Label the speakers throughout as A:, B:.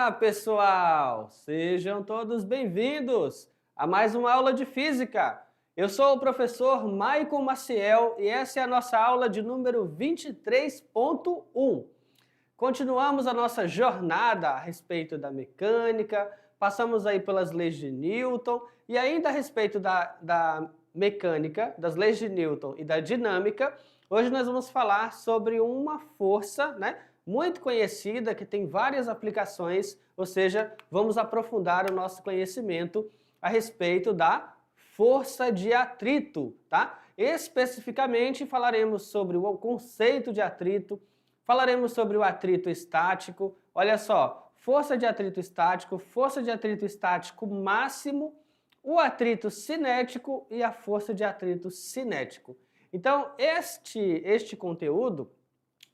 A: Olá, pessoal! Sejam todos bem-vindos a mais uma aula de Física. Eu sou o professor Maicon Maciel e essa é a nossa aula de número 23.1. Continuamos a nossa jornada a respeito da mecânica, passamos aí pelas leis de Newton e ainda a respeito da mecânica, das leis de Newton e da dinâmica, hoje nós vamos falar sobre uma força, né, muito conhecida, que tem várias aplicações, ou seja, vamos aprofundar o nosso conhecimento a respeito da força de atrito, tá? Especificamente falaremos sobre o conceito de atrito, falaremos sobre o atrito estático. Olha só, força de atrito estático máximo, o atrito cinético e a força de atrito cinético. Então, este conteúdo,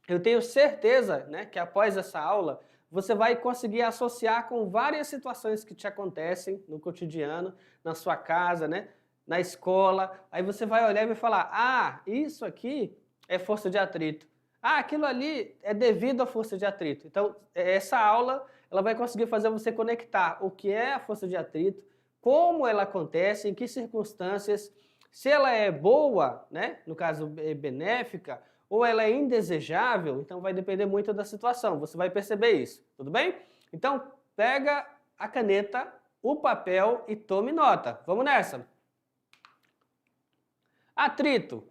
A: eu tenho certeza, né, que após essa aula você vai conseguir associar com várias situações que te acontecem no cotidiano, na sua casa, né, na escola. Aí você vai olhar e vai falar, ah, isso aqui é força de atrito. Ah, aquilo ali é devido à força de atrito. Então, essa aula ela vai conseguir fazer você conectar o que é a força de atrito, como ela acontece, em que circunstâncias, se ela é boa, né, no caso benéfica, ou ela é indesejável, então vai depender muito da situação, você vai perceber isso, tudo bem? Então, pega a caneta, o papel e tome nota. Vamos nessa! Atrito.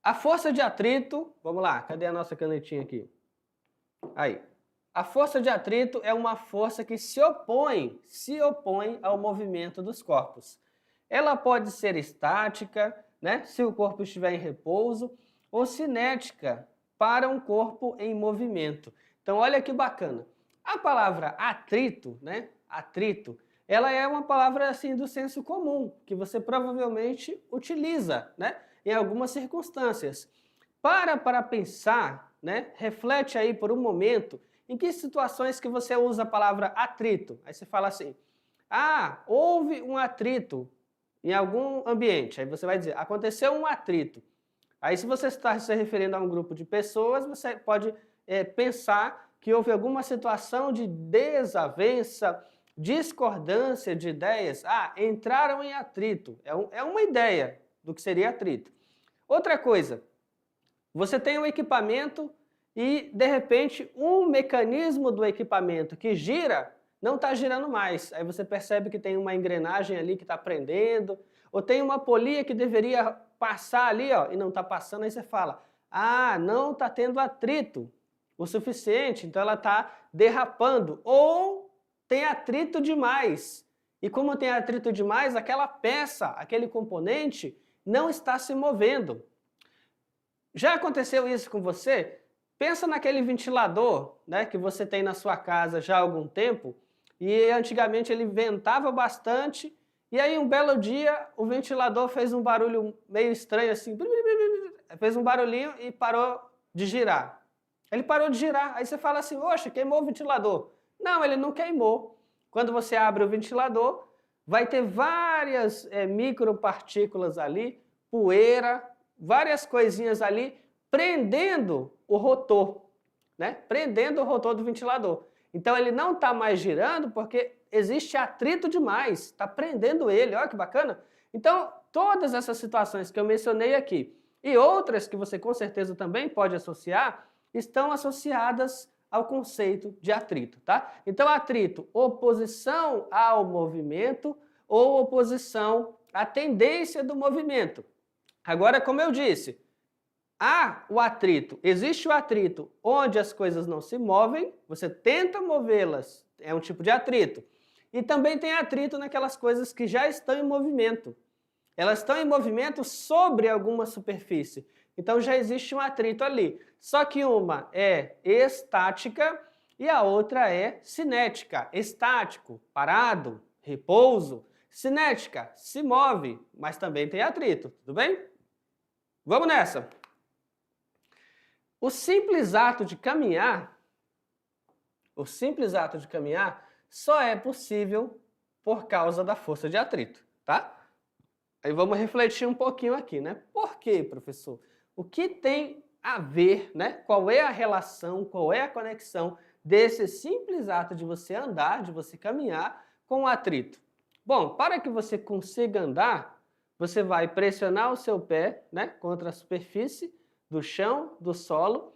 A: A força de atrito, vamos lá, cadê a nossa canetinha aqui? Aí. A força de atrito é uma força que se opõe ao movimento dos corpos. Ela pode ser estática, né, se o corpo estiver em repouso, ou cinética, para um corpo em movimento. Então, olha que bacana. A palavra atrito, né, atrito, ela é uma palavra assim do senso comum, que você provavelmente utiliza, né, em algumas circunstâncias. Para pensar, né, reflete aí por um momento em que situações que você usa a palavra atrito. Aí você fala assim, ah, houve um atrito em algum ambiente. Aí você vai dizer, aconteceu um atrito. Aí se você está se referindo a um grupo de pessoas, você pode pensar que houve alguma situação de desavença, discordância de ideias. Ah, entraram em atrito. É uma ideia do que seria atrito. Outra coisa, você tem um equipamento e, de repente, um mecanismo do equipamento que gira não está girando mais. Aí você percebe que tem uma engrenagem ali que está prendendo, ou tem uma polia que deveria passar ali, ó, e não está passando, aí você fala, ah, não está tendo atrito o suficiente, então ela está derrapando, ou tem atrito demais. E como tem atrito demais, aquela peça, aquele componente, não está se movendo. Já aconteceu isso com você? Pensa naquele ventilador, né, que você tem na sua casa já há algum tempo, e antigamente ele ventava bastante, e aí um belo dia o ventilador fez um barulho meio estranho assim, fez um barulhinho e parou de girar. Ele parou de girar, aí você fala assim, oxe, queimou o ventilador. Não, ele não queimou. Quando você abre o ventilador, vai ter várias micropartículas ali, poeira, várias coisinhas ali, prendendo o rotor, né? Prendendo o rotor do ventilador. Então ele não está mais girando porque existe atrito demais, está prendendo ele, olha que bacana. Então todas essas situações que eu mencionei aqui e outras que você com certeza também pode associar, estão associadas ao conceito de atrito, tá? Então atrito, oposição ao movimento ou oposição à tendência do movimento. Agora, como eu disse, há o atrito, existe o atrito onde as coisas não se movem, você tenta movê-las, é um tipo de atrito. E também tem atrito naquelas coisas que já estão em movimento. Elas estão em movimento sobre alguma superfície. Então já existe um atrito ali. Só que uma é estática e a outra é cinética. Estático, parado, repouso. Cinética, se move, mas também tem atrito, tudo bem? Vamos nessa! O simples ato de caminhar só é possível por causa da força de atrito, tá? Aí vamos refletir um pouquinho aqui, né? Por quê, professor? O que tem a ver, né? Qual é a relação, qual é a conexão desse simples ato de você andar, de você caminhar com o atrito? Bom, para que você consiga andar, você vai pressionar o seu pé, né, contra a superfície do chão, do solo,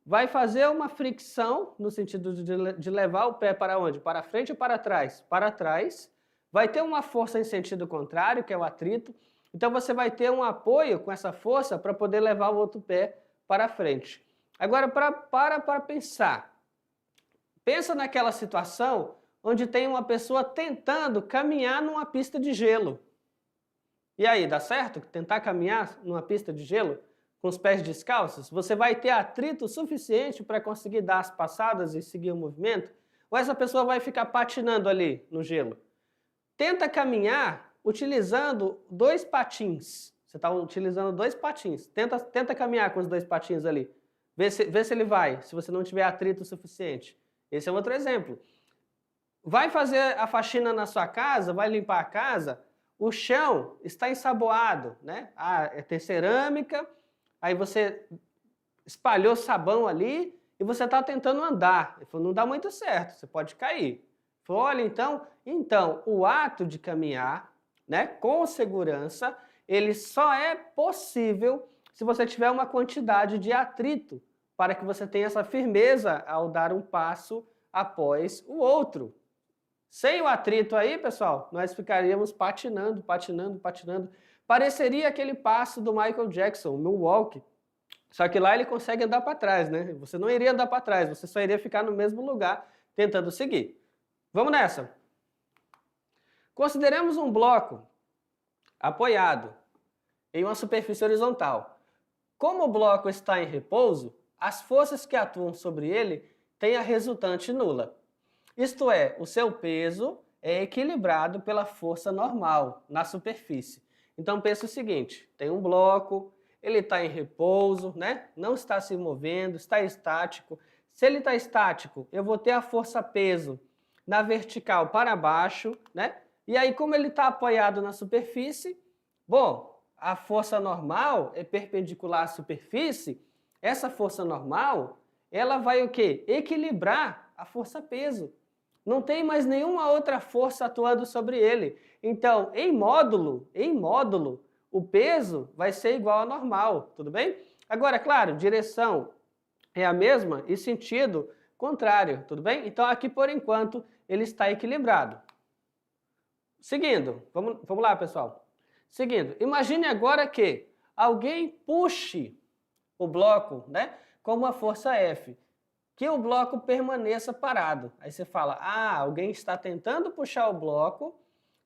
A: vai fazer uma fricção no sentido de levar o pé para onde? Para frente ou para trás? Para trás. Vai ter uma força em sentido contrário, que é o atrito. Então você vai ter um apoio com essa força para poder levar o outro pé para frente. Agora, para pensar. Pensa naquela situação onde tem uma pessoa tentando caminhar numa pista de gelo. E aí, dá certo tentar caminhar numa pista de gelo com os pés descalços? Você vai ter atrito suficiente para conseguir dar as passadas e seguir o movimento? Ou essa pessoa vai ficar patinando ali no gelo? Tenta caminhar utilizando 2 patins. Você está utilizando 2 patins. Tenta caminhar com os 2 patins ali. Vê se ele vai, se você não tiver atrito suficiente. Esse é outro exemplo. Vai fazer a faxina na sua casa, vai limpar a casa, o chão está ensaboado, né? Tem cerâmica, aí você espalhou sabão ali e você está tentando andar. Ele falou, não dá muito certo, você pode cair. Ele falou, olha, então, o ato de caminhar, né, com segurança, ele só é possível se você tiver uma quantidade de atrito para que você tenha essa firmeza ao dar um passo após o outro. Sem o atrito aí, pessoal, nós ficaríamos patinando. Pareceria aquele passo do Michael Jackson, no Walk. Só que lá ele consegue andar para trás, né? Você não iria andar para trás, você só iria ficar no mesmo lugar tentando seguir. Vamos nessa. Consideremos um bloco apoiado em uma superfície horizontal. Como o bloco está em repouso, as forças que atuam sobre ele têm a resultante nula. Isto é, o seu peso é equilibrado pela força normal na superfície. Então pensa o seguinte, tem um bloco, ele está em repouso, né? Não está se movendo, está estático. Se ele está estático, eu vou ter a força peso na vertical para baixo, né? E aí como ele está apoiado na superfície, bom, a força normal é perpendicular à superfície, essa força normal, ela vai o quê? Equilibrar a força peso. Não tem mais nenhuma outra força atuando sobre ele. Então, em módulo, o peso vai ser igual ao normal, tudo bem? Agora, claro, direção é a mesma e sentido contrário, tudo bem? Então, aqui, por enquanto, ele está equilibrado. Seguindo, vamos lá, pessoal. Seguindo, imagine agora que alguém puxe o bloco, né, com uma força F. Que o bloco permaneça parado. Aí você fala, alguém está tentando puxar o bloco,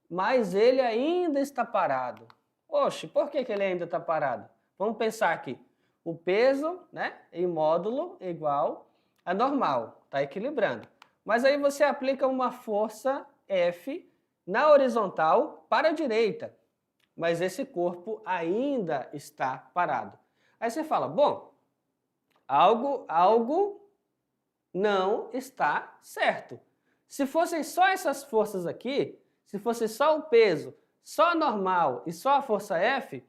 A: mas ele ainda está parado. Oxe, por que ele ainda está parado? Vamos pensar aqui. O peso, né, em módulo é igual a normal, está equilibrando. Mas aí você aplica uma força F na horizontal para a direita, mas esse corpo ainda está parado. Aí você fala, bom, algo não está certo. Se fossem só essas forças aqui, se fosse só o peso, só normal e só a força F,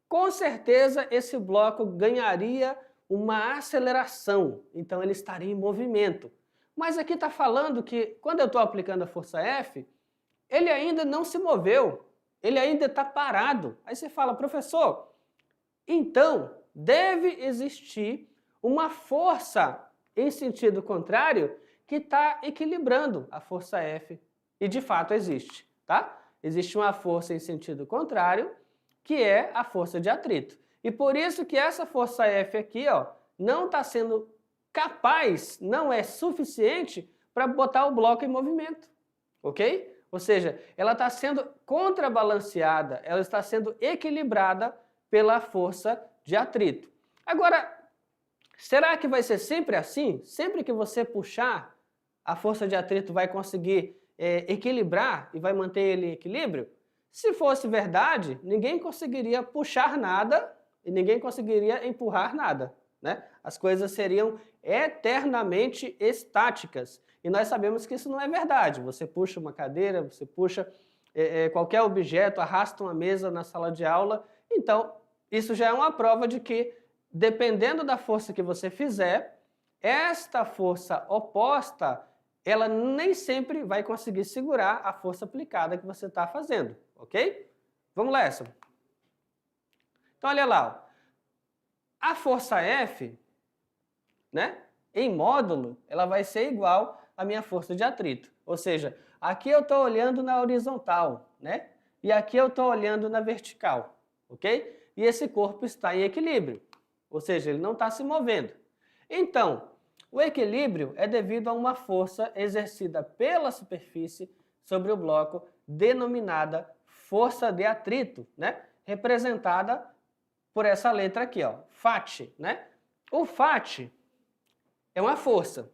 A: com certeza esse bloco ganharia uma aceleração, então ele estaria em movimento. Mas aqui está falando que quando eu estou aplicando a força F, ele ainda não se moveu, ele ainda está parado. Aí você fala, professor, então deve existir uma força em sentido contrário, que está equilibrando a força F. E de fato existe, tá? Existe uma força em sentido contrário, que é a força de atrito. E por isso que essa força F aqui, ó, não está sendo capaz, não é suficiente para botar o bloco em movimento, ok? Ou seja, ela está sendo contrabalanceada, ela está sendo equilibrada pela força de atrito. Agora, será que vai ser sempre assim? Sempre que você puxar, a força de atrito vai conseguir equilibrar e vai manter ele em equilíbrio? Se fosse verdade, ninguém conseguiria puxar nada e ninguém conseguiria empurrar nada, né? As coisas seriam eternamente estáticas. E nós sabemos que isso não é verdade. Você puxa uma cadeira, você puxa qualquer objeto, arrasta uma mesa na sala de aula. Então, isso já é uma prova de que dependendo da força que você fizer, esta força oposta, ela nem sempre vai conseguir segurar a força aplicada que você está fazendo, ok? Vamos lá, essa. Então, olha lá. Ó. A força F, né, em módulo, ela vai ser igual à minha força de atrito. Ou seja, aqui eu estou olhando na horizontal, né? E aqui eu estou olhando na vertical, ok? E esse corpo está em equilíbrio, ou seja, ele não está se movendo. Então, o equilíbrio é devido a uma força exercida pela superfície sobre o bloco, denominada força de atrito, né? Representada por essa letra aqui, ó, Φ, né? O Φ é uma força.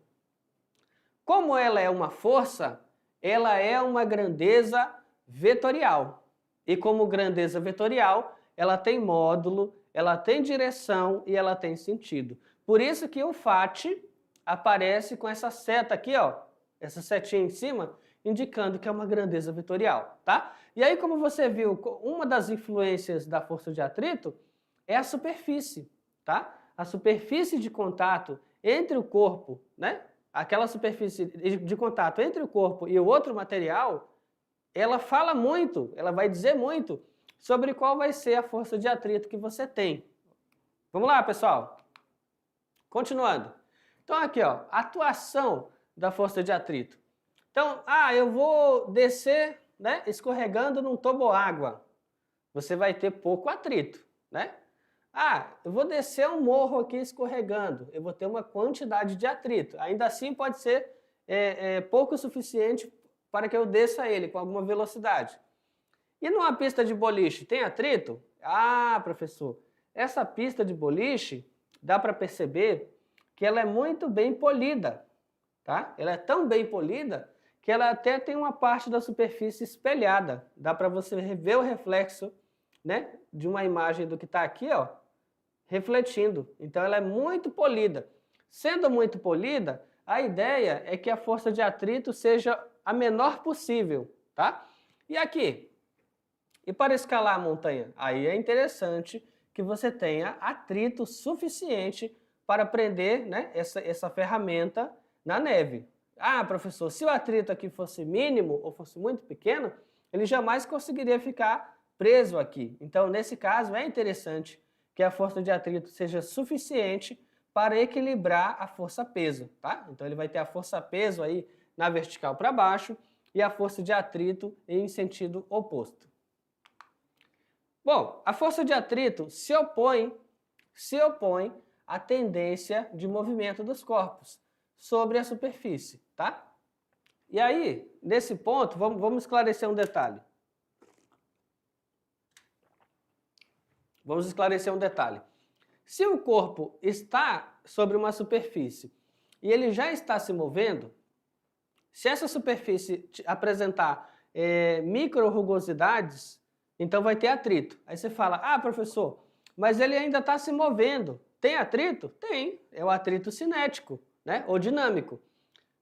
A: Como ela é uma força, ela é uma grandeza vetorial. E como grandeza vetorial, ela tem módulo, ela tem direção e ela tem sentido. Por isso que o Φ aparece com essa seta aqui, ó, essa setinha em cima, indicando que é uma grandeza vetorial, tá? E aí, como você viu, uma das influências da força de atrito é a superfície, tá? A superfície de contato entre o corpo, né? Aquela superfície de contato entre o corpo e o outro material, ela fala muito, ela vai dizer muito sobre qual vai ser a força de atrito que você tem. Vamos lá, pessoal? Continuando. Então, aqui, ó, atuação da força de atrito. Então, eu vou descer, né, escorregando num toboágua. Você vai ter pouco atrito, né? Eu vou descer um morro aqui escorregando. Eu vou ter uma quantidade de atrito. Ainda assim, pode ser pouco o suficiente para que eu desça ele com alguma velocidade. E numa pista de boliche, tem atrito? Professor, essa pista de boliche, dá para perceber que ela é muito bem polida, tá? Ela é tão bem polida que ela até tem uma parte da superfície espelhada. Dá para você ver o reflexo, né, de uma imagem do que está aqui, ó, refletindo. Então ela é muito polida. Sendo muito polida, a ideia é que a força de atrito seja a menor possível, tá? E aqui? E para escalar a montanha? Aí é interessante que você tenha atrito suficiente para prender, né, essa ferramenta na neve. Professor, se o atrito aqui fosse mínimo ou fosse muito pequeno, ele jamais conseguiria ficar preso aqui. Então, nesse caso, é interessante que a força de atrito seja suficiente para equilibrar a força-peso, tá? Então, ele vai ter a força-peso aí na vertical para baixo e a força de atrito em sentido oposto. Bom, a força de atrito se opõe à tendência de movimento dos corpos sobre a superfície, tá? E aí, nesse ponto, vamos esclarecer um detalhe. Vamos esclarecer um detalhe. Se o corpo está sobre uma superfície e ele já está se movendo, se essa superfície apresentar micro-rugosidades, então vai ter atrito. Aí você fala, professor, mas ele ainda está se movendo. Tem atrito? Tem. É o atrito cinético, né? Ou dinâmico.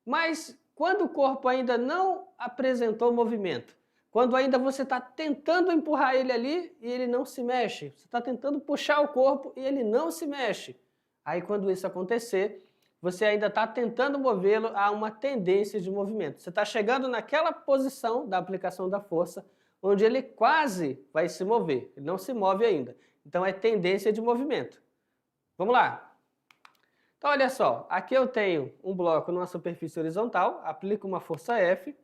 A: Mas quando o corpo ainda não apresentou movimento, quando ainda você está tentando empurrar ele ali e ele não se mexe, você está tentando puxar o corpo e ele não se mexe. Aí quando isso acontecer, você ainda está tentando movê-lo a uma tendência de movimento. Você está chegando naquela posição da aplicação da força, onde ele quase vai se mover, ele não se move ainda. Então é tendência de movimento. Vamos lá. Então olha só, aqui eu tenho um bloco numa superfície horizontal, aplico uma força F,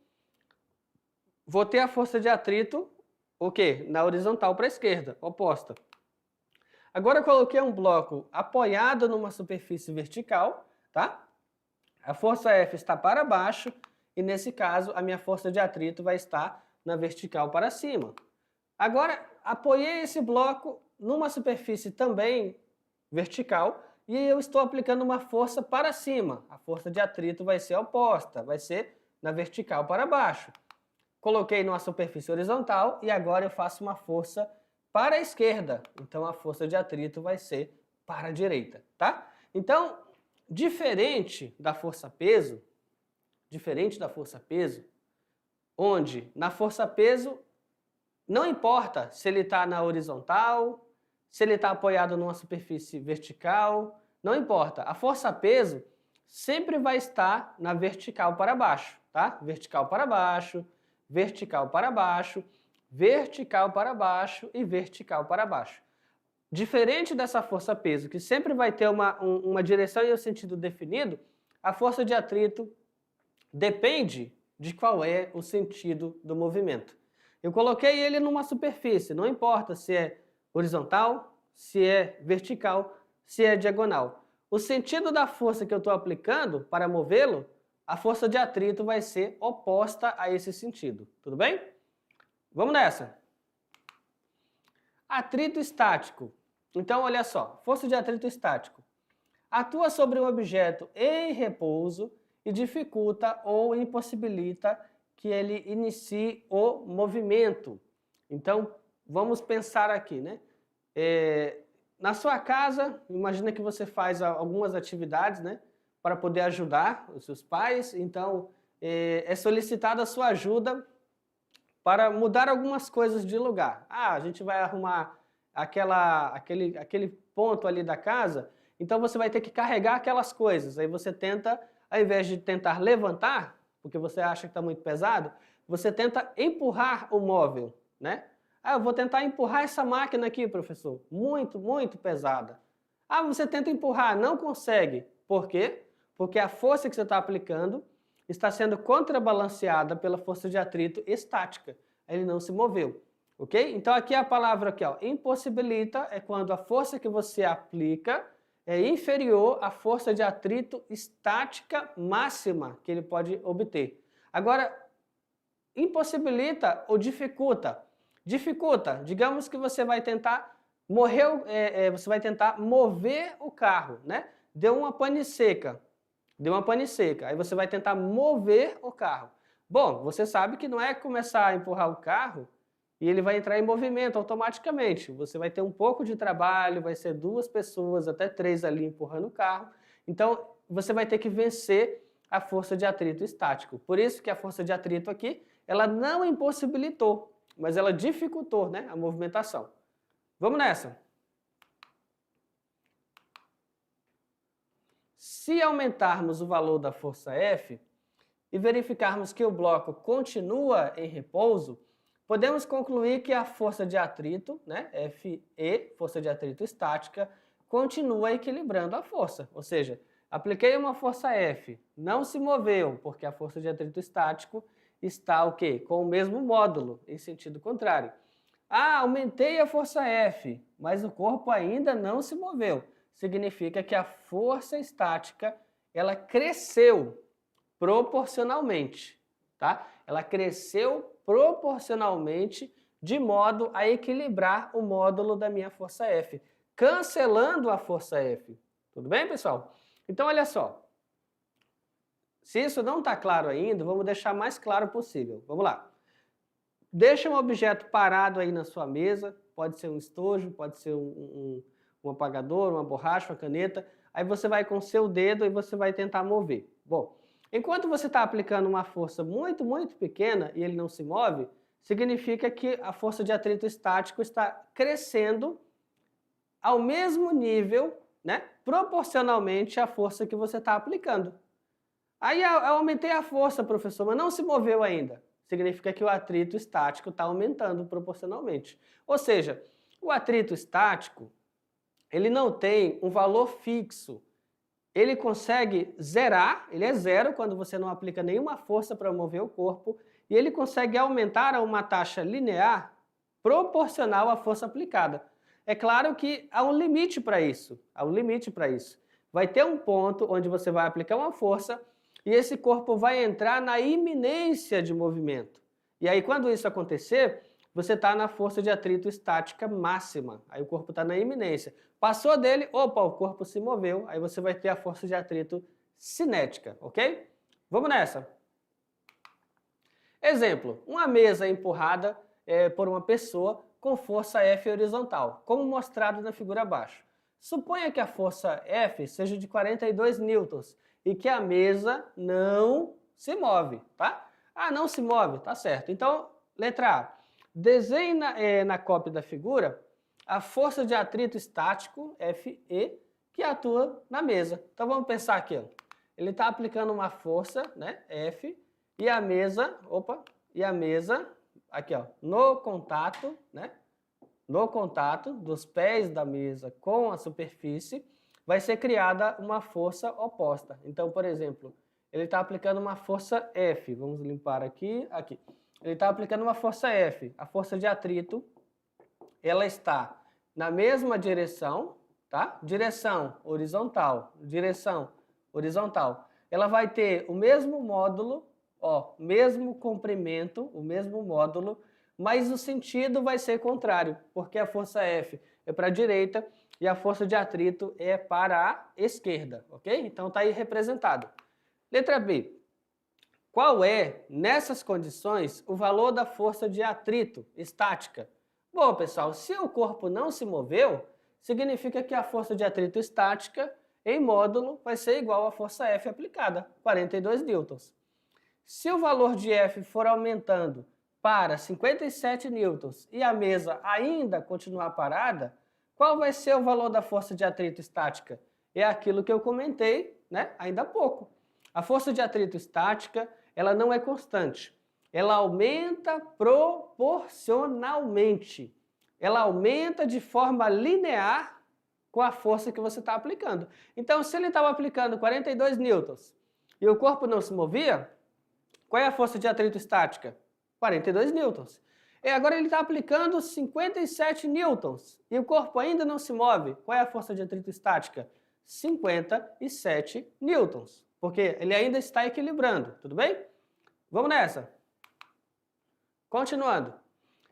A: vou ter a força de atrito, o quê? Na horizontal para a esquerda, oposta. Agora eu coloquei um bloco apoiado numa superfície vertical, tá? A força F está para baixo e nesse caso a minha força de atrito vai estar na vertical para cima. Agora, apoiei esse bloco numa superfície também vertical e eu estou aplicando uma força para cima. A força de atrito vai ser oposta, vai ser na vertical para baixo. Coloquei numa superfície horizontal e agora eu faço uma força para a esquerda. Então a força de atrito vai ser para a direita, tá? Então, diferente da força-peso, onde na força-peso não importa se ele está na horizontal, se ele está apoiado numa superfície vertical, não importa. A força-peso, sempre vai estar na vertical para baixo, tá? Vertical para baixo, vertical para baixo, vertical para baixo e vertical para baixo. Diferente dessa força-peso, que sempre vai ter uma direção e um sentido definido, a força de atrito depende de qual é o sentido do movimento. Eu coloquei ele numa superfície, não importa se é horizontal, se é vertical, se é diagonal. O sentido da força que eu estou aplicando para movê-lo, a força de atrito vai ser oposta a esse sentido. Tudo bem? Vamos nessa. Atrito estático. Então, olha só, força de atrito estático. Atua sobre um objeto em repouso e dificulta ou impossibilita que ele inicie o movimento. Então, vamos pensar aqui, né? Na sua casa, imagina que você faz algumas atividades, né, para poder ajudar os seus pais. Então, é solicitada a sua ajuda para mudar algumas coisas de lugar. A gente vai arrumar aquele ponto ali da casa, então você vai ter que carregar aquelas coisas. Aí você tenta, ao invés de tentar levantar, porque você acha que está muito pesado, você tenta empurrar o móvel, né? Eu vou tentar empurrar essa máquina aqui, professor. Muito, muito pesada. Você tenta empurrar, não consegue. Por quê? Porque a força que você está aplicando está sendo contrabalanceada pela força de atrito estática. Ele não se moveu. Ok? Então aqui a palavra aqui, ó, impossibilita é quando a força que você aplica é inferior à força de atrito estática máxima que ele pode obter. Agora, impossibilita ou dificulta? Dificulta, digamos que você vai tentar mover o carro, né? Deu uma pane seca, aí você vai tentar mover o carro. Bom, você sabe que não é começar a empurrar o carro e ele vai entrar em movimento automaticamente. Você vai ter um pouco de trabalho, vai ser 2 pessoas, até 3 ali empurrando o carro. Então, você vai ter que vencer a força de atrito estático. Por isso que a força de atrito aqui, ela não impossibilitou, mas ela dificultou, né, a movimentação. Vamos nessa. Se aumentarmos o valor da força F e verificarmos que o bloco continua em repouso, podemos concluir que a força de atrito, né, FE, força de atrito estática, continua equilibrando a força. Ou seja, apliquei uma força F, não se moveu, porque a força de atrito estático está o quê? Com o mesmo módulo, em sentido contrário. Aumentei a força F, mas o corpo ainda não se moveu. Significa que a força estática, ela cresceu proporcionalmente, tá? Ela cresceu proporcionalmente de modo a equilibrar o módulo da minha força F, cancelando a força F. Tudo bem, pessoal? Então, olha só. Se isso não está claro ainda, vamos deixar mais claro possível. Vamos lá. Deixa um objeto parado aí na sua mesa, pode ser um estojo, pode ser um apagador, uma borracha, uma caneta. Aí você vai com o seu dedo e você vai tentar mover. Bom, enquanto você está aplicando uma força muito, muito pequena e ele não se move, significa que a força de atrito estático está crescendo ao mesmo nível, né, proporcionalmente à força que você está aplicando. Aí eu aumentei a força, professor, mas não se moveu ainda. Significa que o atrito estático está aumentando proporcionalmente. Ou seja, o atrito estático, ele não tem um valor fixo. Ele consegue zerar, ele é zero quando você não aplica nenhuma força para mover o corpo, e ele consegue aumentar a uma taxa linear proporcional à força aplicada. É claro que há um limite para isso, Vai ter um ponto onde você vai aplicar uma força e esse corpo vai entrar na iminência de movimento. E aí, quando isso acontecer, você está na força de atrito estática máxima. Aí o corpo está na iminência. Passou dele, opa, o corpo se moveu. Aí você vai ter a força de atrito cinética, ok? Vamos nessa. Exemplo, uma mesa empurrada por uma pessoa com força F horizontal, como mostrado na figura abaixo. Suponha que a força F seja de 42 newtons e que a mesa não se move, tá? Não se move, tá certo. Então, letra A. Desenhe na cópia da figura a força de atrito estático, FE, que atua na mesa. Então, vamos pensar aqui. Ó. ele está aplicando uma força, né, F, e a mesa, aqui ó, no contato, né, no contato dos pés da mesa com a superfície, vai ser criada uma força oposta. Então, por exemplo, ele está aplicando uma força F, vamos limpar aqui. Ele está aplicando uma força F, a força de atrito, ela está na mesma direção, tá? Direção horizontal. Ela vai ter o mesmo módulo, ó, mesmo comprimento, o mesmo módulo, mas o sentido vai ser contrário, porque a força F é para a direita e a força de atrito é para a esquerda, ok? Então está aí representado. Letra B. Qual é, nessas condições, o valor da força de atrito estática? Bom, pessoal, se o corpo não se moveu, significa que a força de atrito estática em módulo vai ser igual à força F aplicada, 42 newtons. Se o valor de F for aumentando para 57 newtons e a mesa ainda continuar parada, qual vai ser o valor da força de atrito estática? É aquilo que eu comentei, né, ainda há pouco. A força de atrito estática, ela não é constante. Ela aumenta proporcionalmente. Ela aumenta de forma linear com a força que você está aplicando. Então, se ele estava aplicando 42 newtons e o corpo não se movia, qual é a força de atrito estática? 42 newtons. E agora ele está aplicando 57 newtons e o corpo ainda não se move. Qual é a força de atrito estática? 57 newtons. Porque ele ainda está equilibrando, tudo bem? Vamos nessa. Continuando.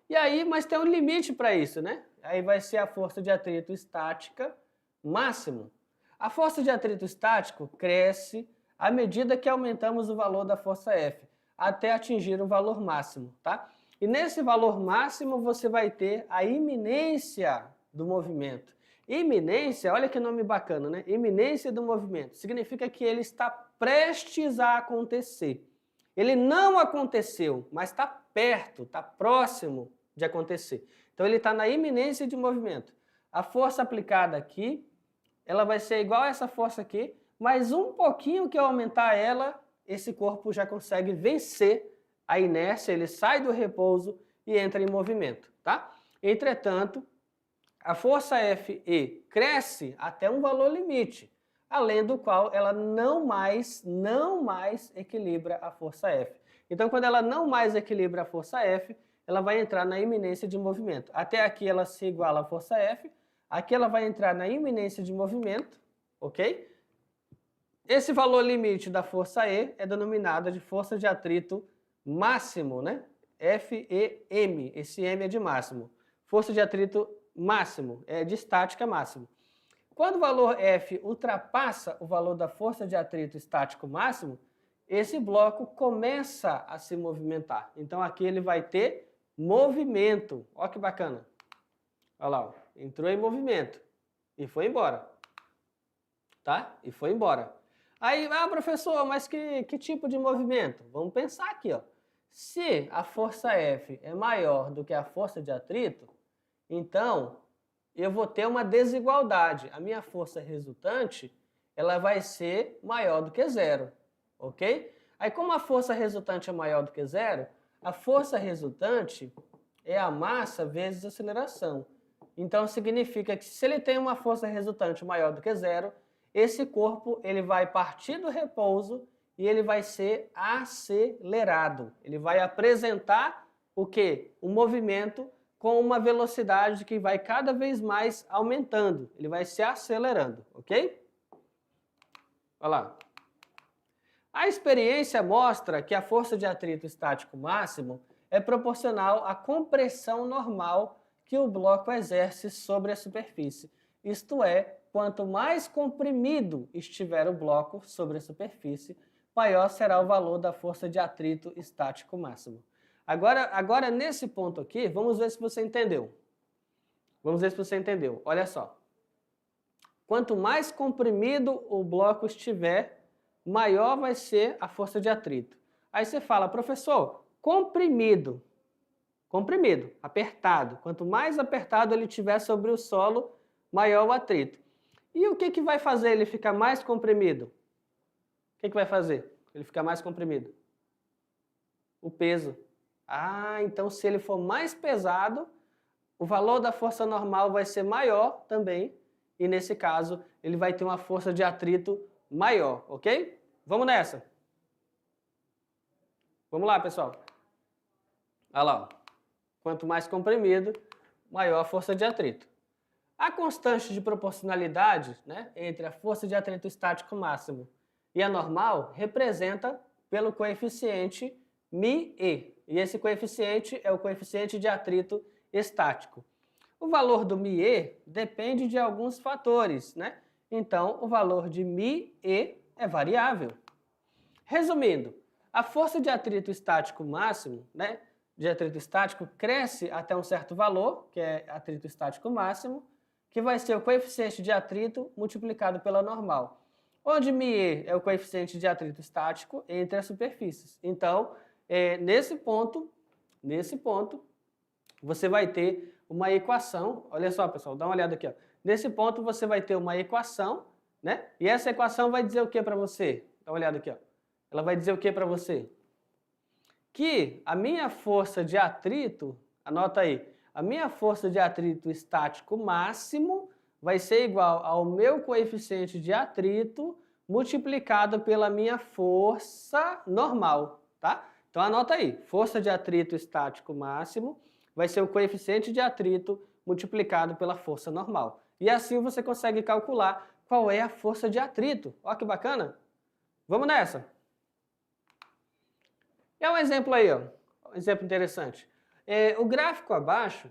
A: E aí, mas tem um limite para isso, né? Aí vai ser a força de atrito estática máximo. A força de atrito estático cresce à medida que aumentamos o valor da força F, até atingir o valor máximo, tá? E nesse valor máximo você vai ter a iminência do movimento. Iminência, olha que nome bacana, né? Iminência do movimento. Significa que ele está prestes a acontecer. Ele não aconteceu, mas está perto, está próximo de acontecer. Então ele está na iminência de movimento. A força aplicada aqui, ela vai ser igual a essa força aqui, mas um pouquinho que eu aumentar ela, esse corpo já consegue vencer a inércia, ele sai do repouso e entra em movimento, tá? Entretanto, a força Fe cresce até um valor limite, além do qual ela não mais equilibra a força F. Então, quando ela não mais equilibra a força F, ela vai entrar na iminência de movimento. Até aqui ela se iguala à força F, aqui ela vai entrar na iminência de movimento, ok? Esse valor limite da força E é denominada de força de atrito máximo, né? FEM, esse M é de máximo. Força de atrito máximo, é de estática máximo. Quando o valor F ultrapassa o valor da força de atrito estático máximo, esse bloco começa a se movimentar. Então aqui ele vai ter movimento. Olha que bacana. Olha lá, ó. Entrou em movimento e foi embora. Tá? E foi embora. Aí, professor, mas que tipo de movimento? Vamos pensar aqui, ó. Se a força F é maior do que a força de atrito, então eu vou ter uma desigualdade. A minha força resultante, ela vai ser maior do que zero, ok? Aí, como a força resultante é maior do que zero, a força resultante é a massa vezes a aceleração. Então, significa que se ele tem uma força resultante maior do que zero, esse corpo ele vai partir do repouso e ele vai ser acelerado. Ele vai apresentar o quê? Um movimento com uma velocidade que vai cada vez mais aumentando. Ele vai se acelerando, ok? Olha lá. A experiência mostra que a força de atrito estático máximo é proporcional à compressão normal que o bloco exerce sobre a superfície. Isto é, quanto mais comprimido estiver o bloco sobre a superfície, maior será o valor da força de atrito estático máximo. Agora, nesse ponto aqui, vamos ver se você entendeu. Vamos ver se você entendeu. Olha só. Quanto mais comprimido o bloco estiver, maior vai ser a força de atrito. Aí você fala, professor, comprimido, apertado. Quanto mais apertado ele estiver sobre o solo, maior o atrito. E o que vai fazer ele ficar mais comprimido? O que vai fazer? Ele fica mais comprimido. O peso. Ah, então se ele for mais pesado, o valor da força normal vai ser maior também, e nesse caso ele vai ter uma força de atrito maior, ok? Vamos nessa. Vamos lá, pessoal. Olha lá, ó. Quanto mais comprimido, maior a força de atrito. A constante de proporcionalidade, né, entre a força de atrito estático máximo e a normal representa pelo coeficiente μe. E esse coeficiente é o coeficiente de atrito estático. O valor do μe depende de alguns fatores, né? Então, o valor de μe é variável. Resumindo, a força de atrito estático máximo, né, de atrito estático, cresce até um certo valor, que é atrito estático máximo, que vai ser o coeficiente de atrito multiplicado pela normal, onde μe é o coeficiente de atrito estático entre as superfícies. Então, nesse ponto, você vai ter uma equação. Olha só, pessoal, dá uma olhada aqui. Ó. Nesse ponto, você vai ter uma equação, né? E essa equação vai dizer o que para você? Dá uma olhada aqui. Ó. Ela vai dizer o que para você? Que a minha força de atrito, anota aí, a minha força de atrito estático máximo vai ser igual ao meu coeficiente de atrito multiplicado pela minha força normal, tá? Então anota aí, força de atrito estático máximo vai ser o coeficiente de atrito multiplicado pela força normal. E assim você consegue calcular qual é a força de atrito. Olha que bacana! Vamos nessa! É um exemplo aí, ó. Um exemplo interessante. O gráfico abaixo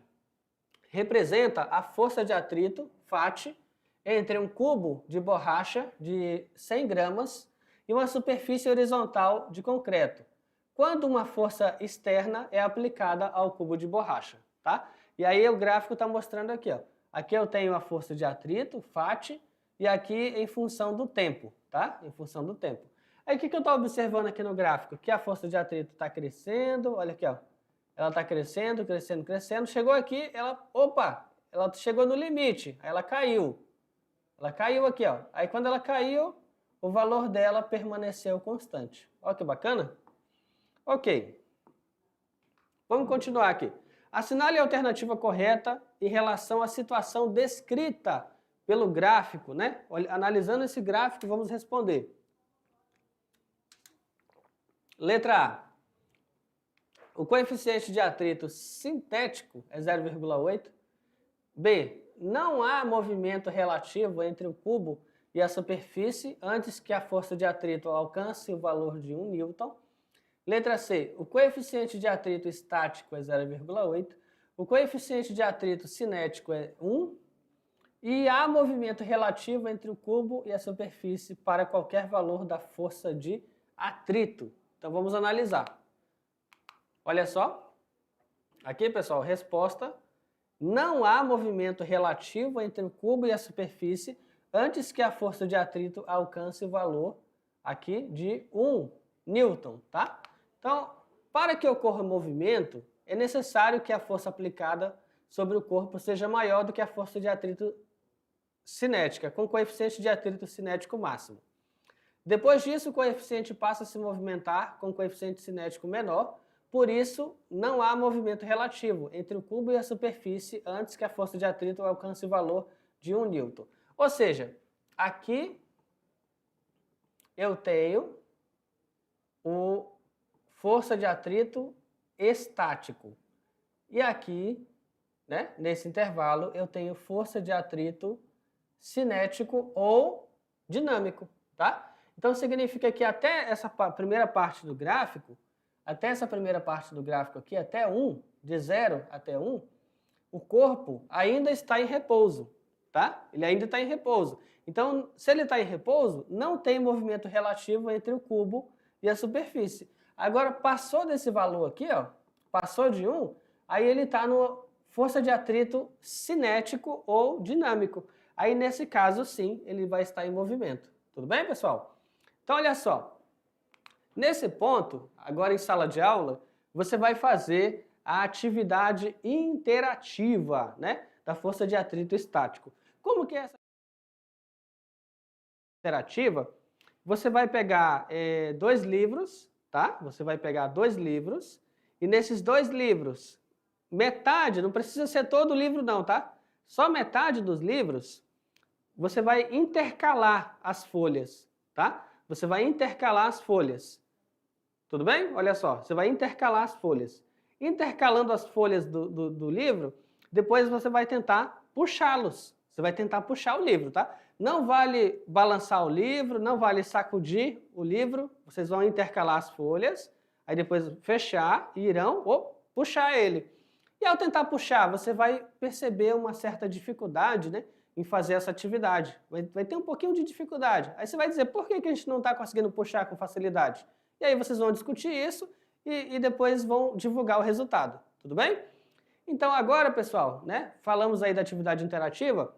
A: representa a força de atrito, FAT, entre um cubo de borracha de 100 gramas e uma superfície horizontal de concreto, quando uma força externa é aplicada ao cubo de borracha, tá? E aí o gráfico está mostrando aqui, ó. Aqui eu tenho a força de atrito, FAT, e aqui em função do tempo, tá? Em função do tempo. Aí o que eu estou observando aqui no gráfico? Que a força de atrito está crescendo, olha aqui, ó. Ela está crescendo, crescendo, crescendo. Chegou aqui, ela chegou no limite, aí ela caiu. Ela caiu aqui, ó. Aí quando ela caiu, o valor dela permaneceu constante. Olha que bacana. Ok. Vamos continuar aqui. Assinale a alternativa correta em relação à situação descrita pelo gráfico, né? Analisando esse gráfico, vamos responder. Letra A. O coeficiente de atrito sintético é 0,8. B. Não há movimento relativo entre o cubo e a superfície antes que a força de atrito alcance o valor de 1 newton. Letra C. O coeficiente de atrito estático é 0,8. O coeficiente de atrito cinético é 1. E há movimento relativo entre o cubo e a superfície para qualquer valor da força de atrito. Então vamos analisar. Olha só. Aqui, pessoal, resposta. Não há movimento relativo entre o cubo e a superfície antes que a força de atrito alcance o valor aqui de 1 newton, tá? Então, para que ocorra movimento, é necessário que a força aplicada sobre o corpo seja maior do que a força de atrito cinética, com coeficiente de atrito cinético máximo. Depois disso, o coeficiente passa a se movimentar com coeficiente cinético menor, por isso não há movimento relativo entre o cubo e a superfície antes que a força de atrito alcance o valor de 1 newton. Ou seja, aqui eu tenho o força de atrito estático. E aqui, né, nesse intervalo, eu tenho força de atrito cinético ou dinâmico, tá? Então significa que até essa primeira parte do gráfico, aqui, até 1, de 0 até 1, o corpo ainda está em repouso, tá? Ele ainda está em repouso. Então, se ele está em repouso, não tem movimento relativo entre o cubo e a superfície. Agora, passou desse valor aqui, ó, passou de 1, aí ele está no força de atrito cinético ou dinâmico. Aí, nesse caso, sim, ele vai estar em movimento. Tudo bem, pessoal? Então, olha só. Nesse ponto, agora em sala de aula, você vai fazer a atividade interativa, né, da força de atrito estático. Como que é essa interativa? você vai pegar 2 livros, tá? Você vai pegar 2 livros, e nesses 2 livros, metade, não precisa ser todo o livro não, tá? Só metade dos livros, você vai intercalar as folhas, tá? Você vai intercalar as folhas. Tudo bem? Olha só, você vai intercalar as folhas. Intercalando as folhas do livro, depois você vai tentar puxá-los. Você vai tentar puxar o livro, tá? Não vale balançar o livro, não vale sacudir o livro. Vocês vão intercalar as folhas, aí depois fechar e irão puxar ele. E ao tentar puxar, você vai perceber uma certa dificuldade, né, em fazer essa atividade. Vai ter um pouquinho de dificuldade. Aí você vai dizer, por que a gente não está conseguindo puxar com facilidade? E aí vocês vão discutir isso e depois vão divulgar o resultado. Tudo bem? Então agora, pessoal, né, falamos aí da atividade interativa.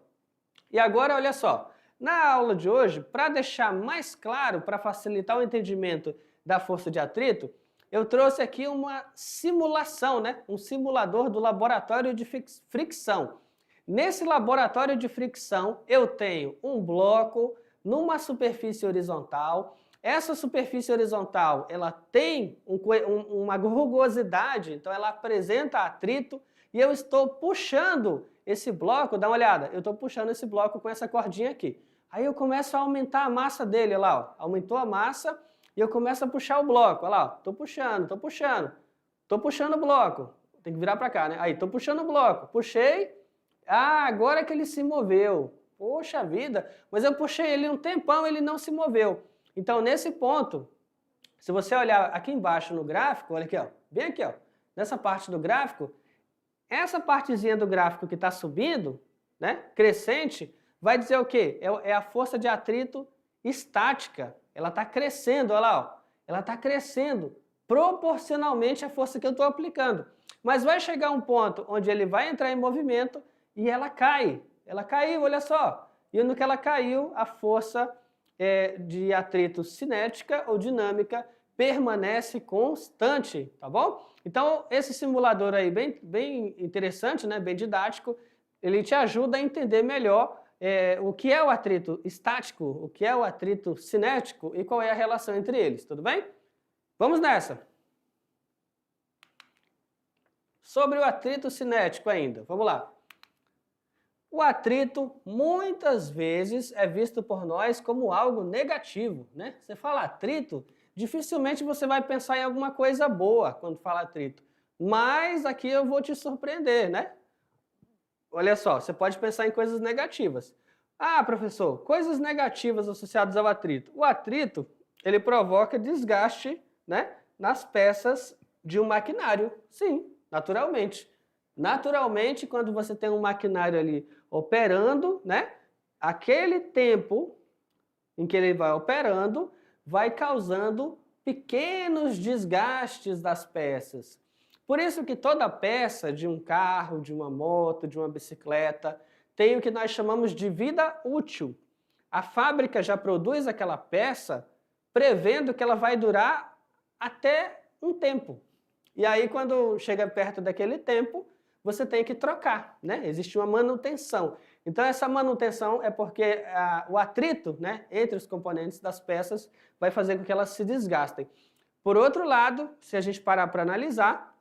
A: E agora, olha só, na aula de hoje, para deixar mais claro, para facilitar o entendimento da força de atrito, eu trouxe aqui uma simulação, né? Um simulador do laboratório de fricção. Nesse laboratório de fricção, eu tenho um bloco numa superfície horizontal. Essa superfície horizontal, ela tem uma rugosidade, então ela apresenta atrito, e eu estou puxando esse bloco, dá uma olhada, eu estou puxando esse bloco com essa cordinha aqui. Aí eu começo a aumentar a massa dele, olha lá, ó. Aumentou a massa e eu começo a puxar o bloco, olha lá, estou puxando o bloco, tem que virar para cá, né? Aí, estou puxando o bloco, puxei, agora que ele se moveu, poxa vida, mas eu puxei ele um tempão, ele não se moveu. Então, nesse ponto, se você olhar aqui embaixo no gráfico, olha aqui, ó, bem aqui, ó, nessa parte do gráfico, essa partezinha do gráfico que está subindo, né, crescente, vai dizer o quê? É a força de atrito estática. Ela está crescendo, olha lá, ó. Ela está crescendo proporcionalmente à força que eu estou aplicando. Mas vai chegar um ponto onde ele vai entrar em movimento e ela cai. Ela caiu, olha só. E no que ela caiu, a força de atrito cinética ou dinâmica permanece constante, tá bom? Então, esse simulador aí, bem interessante, né, bem didático, ele te ajuda a entender melhor o que é o atrito estático, o que é o atrito cinético e qual é a relação entre eles, tudo bem? Vamos nessa! Sobre o atrito cinético ainda, vamos lá. O atrito, muitas vezes, é visto por nós como algo negativo, né? Você fala atrito, dificilmente você vai pensar em alguma coisa boa quando fala atrito. Mas aqui eu vou te surpreender, né? Olha só, você pode pensar em coisas negativas. Ah, professor, coisas negativas associadas ao atrito. O atrito, ele provoca desgaste, né, nas peças de um maquinário. Sim, naturalmente. Naturalmente, quando você tem um maquinário ali operando, né, aquele tempo em que ele vai operando vai causando pequenos desgastes das peças. Por isso que toda peça de um carro, de uma moto, de uma bicicleta, tem o que nós chamamos de vida útil. A fábrica já produz aquela peça prevendo que ela vai durar até um tempo. E aí, quando chega perto daquele tempo, você tem que trocar, né? Existe uma manutenção. Então, essa manutenção é porque o atrito, né, entre os componentes das peças vai fazer com que elas se desgastem. Por outro lado, se a gente parar para analisar,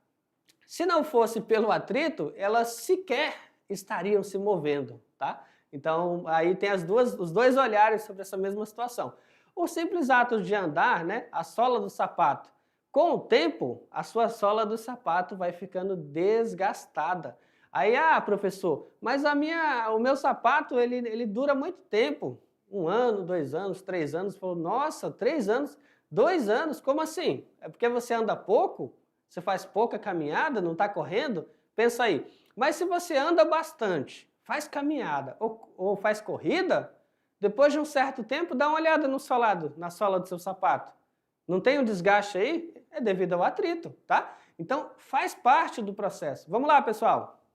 A: se não fosse pelo atrito, elas sequer estariam se movendo, tá? Então, aí tem os dois olhares sobre essa mesma situação. O simples ato de andar, né, a sola do sapato, com o tempo, a sua sola do sapato vai ficando desgastada. Aí, professor, mas o meu sapato, ele dura muito tempo. 1 ano, 2 anos, 3 anos. Falou, nossa, 3 anos, 2 anos, como assim? É porque você anda pouco? Você faz pouca caminhada, não está correndo? Pensa aí. Mas se você anda bastante, faz caminhada ou faz corrida, depois de um certo tempo, dá uma olhada no solado, na sola do seu sapato. Não tem um desgaste aí? É devido ao atrito, tá? Então, faz parte do processo. Vamos lá, pessoal.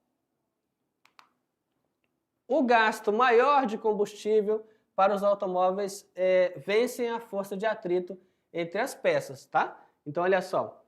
A: O gasto maior de combustível para os automóveis vencem a força de atrito entre as peças, tá? Então, olha só.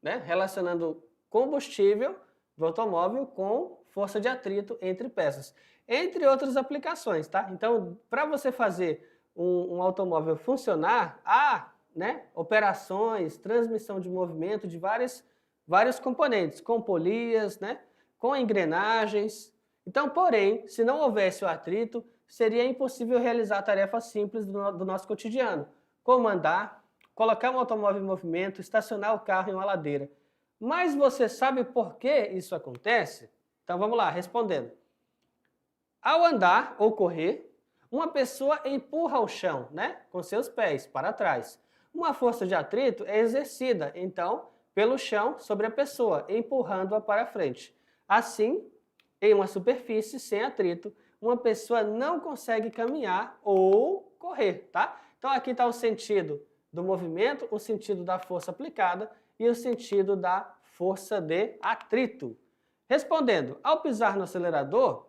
A: Né? Relacionando combustível do automóvel com força de atrito entre peças. Entre outras aplicações, tá? Então, para você fazer um automóvel funcionar, há, né, operações, transmissão de movimento de vários componentes, com polias, né, com engrenagens. Então, porém, se não houvesse o atrito, seria impossível realizar tarefas simples do nosso cotidiano, como andar, colocar um automóvel em movimento, estacionar o carro em uma ladeira. Mas você sabe por que isso acontece? Então vamos lá, respondendo. Ao andar ou correr, uma pessoa empurra o chão, né, com seus pés para trás. Uma força de atrito é exercida, então, pelo chão sobre a pessoa, empurrando-a para frente. Assim, em uma superfície sem atrito, uma pessoa não consegue caminhar ou correr, tá? Então aqui está o sentido do movimento, o sentido da força aplicada e o sentido da força de atrito. Respondendo, ao pisar no acelerador,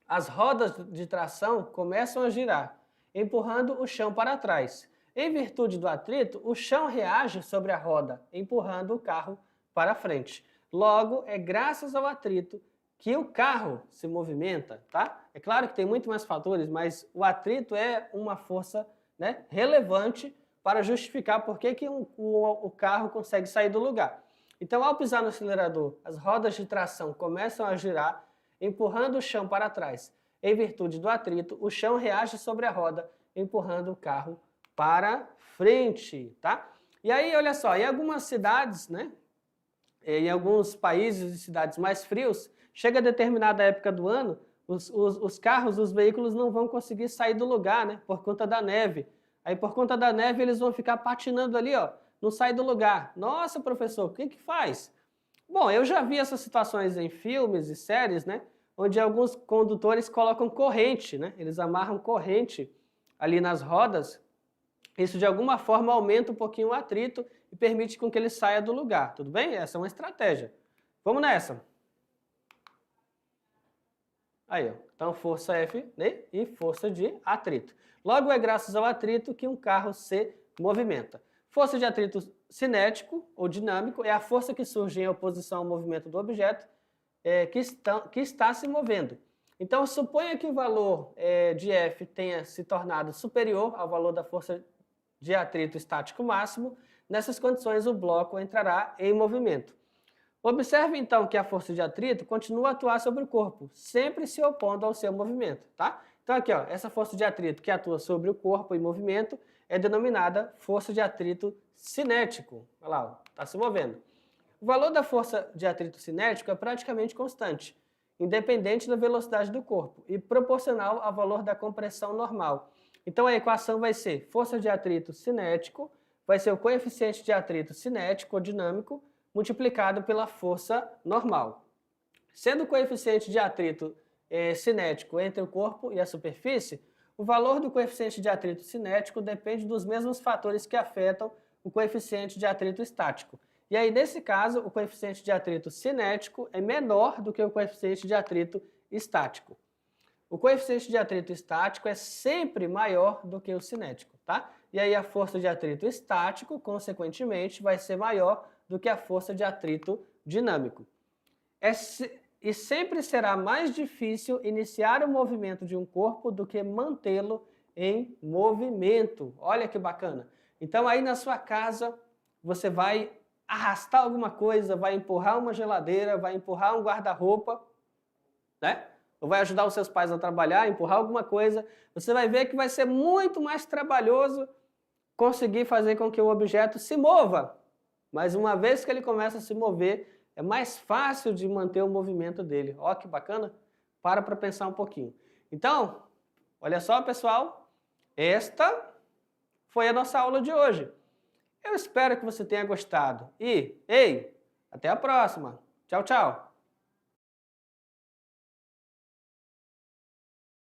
A: as rodas de tração começam a girar, empurrando o chão para trás. Em virtude do atrito, o chão reage sobre a roda, empurrando o carro para frente. Logo, é graças ao atrito que o carro se movimenta, tá? É claro que tem muito mais fatores, mas o atrito é uma força, né, relevante para justificar por que o carro consegue sair do lugar. Então, ao pisar no acelerador, as rodas de tração começam a girar, empurrando o chão para trás. Em virtude do atrito, o chão reage sobre a roda, empurrando o carro para frente, tá? E aí, olha só, em algumas cidades, né, em alguns países e cidades mais frios, chega a determinada época do ano, os carros, os veículos não vão conseguir sair do lugar, né, por conta da neve. Aí, por conta da neve, eles vão ficar patinando ali, ó, não sai do lugar. Nossa, professor, o que que faz? Bom, eu já vi essas situações em filmes e séries, né, onde alguns condutores colocam corrente, né, eles amarram corrente ali nas rodas. Isso, de alguma forma, aumenta um pouquinho o atrito e permite com que ele saia do lugar, tudo bem? Essa é uma estratégia. Vamos nessa. Aí, ó. Então, força F, né, e força de atrito. Logo, é graças ao atrito que um carro se movimenta. Força de atrito cinético ou dinâmico é a força que surge em oposição ao movimento do objeto que está se movendo. Então, suponha que o valor de F tenha se tornado superior ao valor da força de atrito estático máximo. Nessas condições, o bloco entrará em movimento. Observe, então, que a força de atrito continua a atuar sobre o corpo, sempre se opondo ao seu movimento, tá? Então, aqui, ó, essa força de atrito que atua sobre o corpo em movimento é denominada força de atrito cinético. Olha lá, está se movendo. O valor da força de atrito cinético é praticamente constante, independente da velocidade do corpo e proporcional ao valor da compressão normal. Então, a equação vai ser força de atrito cinético, vai ser o coeficiente de atrito cinético ou dinâmico, multiplicado pela força normal. Sendo o coeficiente de atrito cinético entre o corpo e a superfície, o valor do coeficiente de atrito cinético depende dos mesmos fatores que afetam o coeficiente de atrito estático. E aí, nesse caso, o coeficiente de atrito cinético é menor do que o coeficiente de atrito estático. O coeficiente de atrito estático é sempre maior do que o cinético, tá? E aí a força de atrito estático, consequentemente, vai ser maior do que a força de atrito dinâmico. E sempre será mais difícil iniciar o movimento de um corpo do que mantê-lo em movimento. Olha que bacana. Então aí na sua casa você vai arrastar alguma coisa, vai empurrar uma geladeira, vai empurrar um guarda-roupa, né? Ou vai ajudar os seus pais a trabalhar, empurrar alguma coisa. Você vai ver que vai ser muito mais trabalhoso conseguir fazer com que o objeto se mova. Mas uma vez que ele começa a se mover, é mais fácil de manter o movimento dele. Ó, que bacana. Para pensar um pouquinho. Então, olha só, pessoal. Esta foi a nossa aula de hoje. Eu espero que você tenha gostado. E, ei, até a próxima. Tchau, tchau.